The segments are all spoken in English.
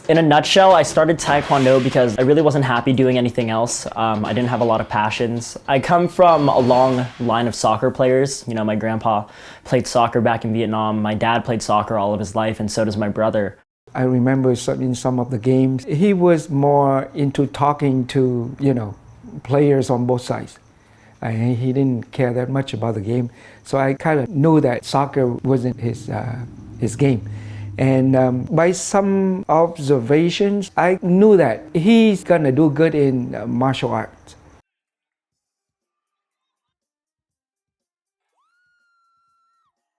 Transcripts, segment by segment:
In a nutshell, I started Taekwondo because I really wasn't happy doing anything else. I didn't have a lot of passions. I come from a long line of soccer players. You know, my grandpa played soccer back in Vietnam. My dad played soccer all of his life, and so does my brother. I remember in some of the games, he was more into talking to, players on both sides. He didn't care that much about the game. So I kind of knew that soccer wasn't his game. And by some observations, I knew that he's gonna do good in martial arts.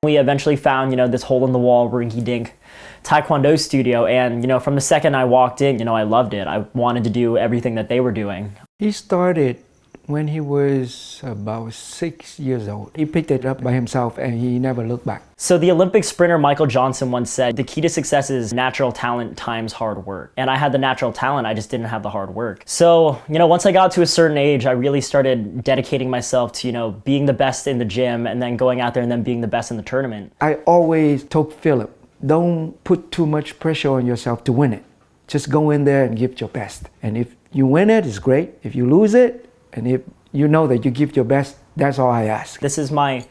We eventually found, this hole-in-the-wall rinky-dink Taekwondo studio, and, from the second I walked in, I loved it. I wanted to do everything that they were doing. He started when he was about 6 years old. He picked it up by himself and he never looked back. So the Olympic sprinter Michael Johnson once said, the key to success is natural talent times hard work. And I had the natural talent, I just didn't have the hard work. So, once I got to a certain age, I really started dedicating myself to, being the best in the gym and then going out there and then being the best in the tournament. I always told Philip, don't put too much pressure on yourself to win it. Just go in there and give your best. And if you win it, it's great. If you lose it, and if you know that you give your best, that's all I ask. This is my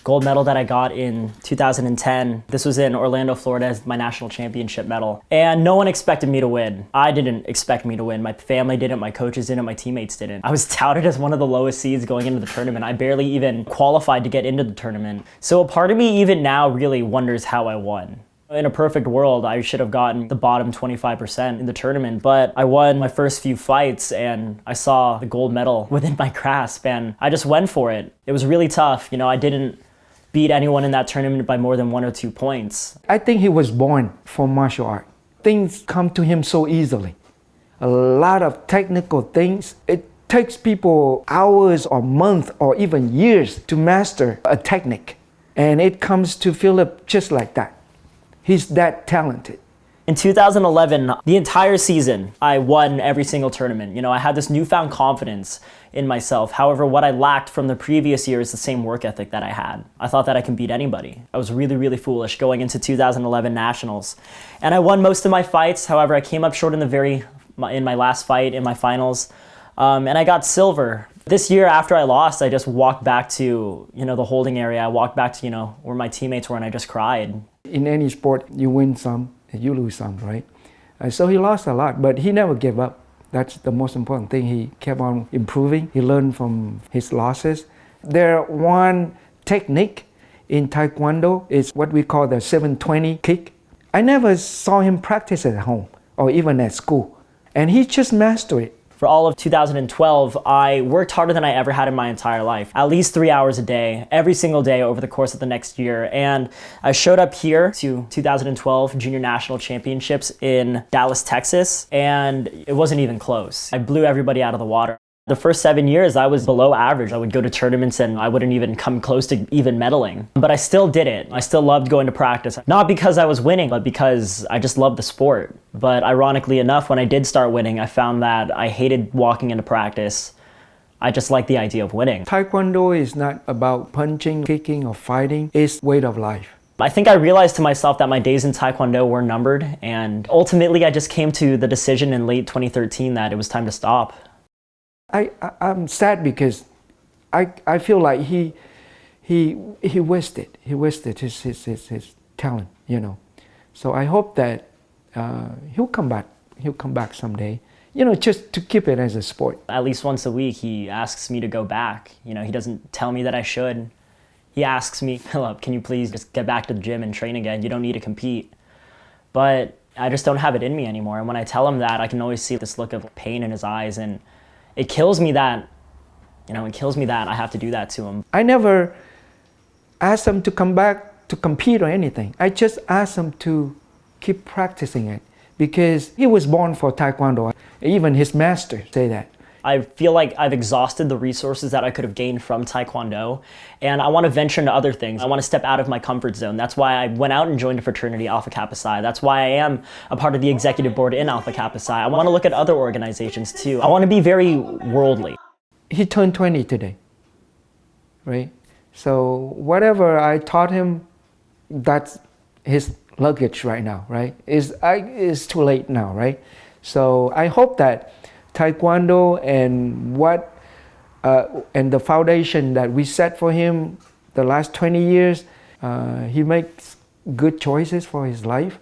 gold medal that I got in 2010. This was in Orlando, Florida, as my national championship medal. And no one expected me to win. I didn't expect me to win. My family didn't, my coaches didn't, my teammates didn't. I was touted as one of the lowest seeds going into the tournament. I barely even qualified to get into the tournament. So a part of me even now really wonders how I won. In a perfect world, I should have gotten the bottom 25% in the tournament, but I won my first few fights and I saw the gold medal within my grasp and I just went for it. It was really tough. I didn't beat anyone in that tournament by more than 1 or 2 points. I think he was born for martial art. Things come to him so easily. A lot of technical things. It takes people hours or months or even years to master a technique. And it comes to Philip just like that. He's that talented. In 2011, the entire season, I won every single tournament. I had this newfound confidence in myself. However, what I lacked from the previous year is the same work ethic that I had. I thought that I can beat anybody. I was really, really foolish going into 2011 nationals. And I won most of my fights. However, I came up short in my last fight, in my finals, and I got silver. This year, after I lost, I just walked back to, the holding area. I walked back to, where my teammates were and I just cried. In any sport, you win some and you lose some, right? So he lost a lot, but he never gave up. That's the most important thing. He kept on improving. He learned from his losses. One technique in Taekwondo is what we call the 720 kick. I never saw him practice at home or even at school, and he just mastered it. For all of 2012, I worked harder than I ever had in my entire life. At least 3 hours a day, every single day over the course of the next year. And I showed up here to 2012 Junior National Championships in Dallas, Texas, and it wasn't even close. I blew everybody out of the water. The first 7 years, I was below average. I would go to tournaments and I wouldn't even come close to even medaling. But I still did it. I still loved going to practice. Not because I was winning, but because I just loved the sport. But ironically enough, when I did start winning, I found that I hated walking into practice. I just liked the idea of winning. Taekwondo is not about punching, kicking, or fighting. It's way of life. I think I realized to myself that my days in Taekwondo were numbered. And ultimately, I just came to the decision in late 2013 that it was time to stop. I'm sad because I feel like he wasted his talent, So I hope that he'll come back. He'll come back someday, just to keep it as a sport. At least once a week, he asks me to go back. He doesn't tell me that I should. He asks me, Philip, can you please just get back to the gym and train again? You don't need to compete. But I just don't have it in me anymore. And when I tell him that, I can always see this look of pain in his eyes, and it kills me that, I have to do that to him. I never asked him to come back to compete or anything. I just asked him to keep practicing it because he was born for Taekwondo. Even his master say that. I feel like I've exhausted the resources that I could have gained from Taekwondo, and I want to venture into other things. I want to step out of my comfort zone. That's why I went out and joined a fraternity, Alpha Kappa Psi. That's why I am a part of the executive board in Alpha Kappa Psi. I want to look at other organizations too. I want to be very worldly. He turned 20 today, right? So whatever I taught him, that's his luggage right now, right? It's too late now, right? So I hope that Taekwondo and the foundation that we set for him the last 20 years, he makes good choices for his life.